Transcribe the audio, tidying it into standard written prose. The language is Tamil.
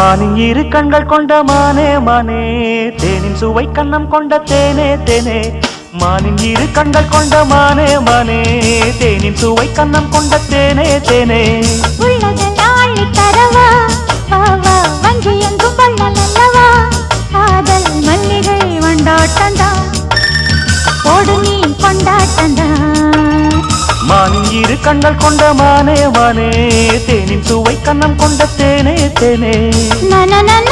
மானின் இரு கண்கள் கொண்ட மானே மானே, தேனின் சுவை கண்ணம் கொண்ட தேனே தேனே. மானின் இரு கண்கள் கொண்ட மானே மானே, தேனின் சுவை கண்ணம் கொண்ட தேனே தேனே. உள்ளதெல்லாம் அள்ளித் தரவா, வா வா வஞ்சி எங்கும் வள்ளல் அல்லவா. காதல் மல்லிகை வண்டாட்டந்தான், போடு நீ கொண்டாட்டந்தான். மானின் இரு கண்கள் கொண்ட மானே மானே, தேனின் சுவை கண்ணம் கொண்ட தேனே தேனே. நன நன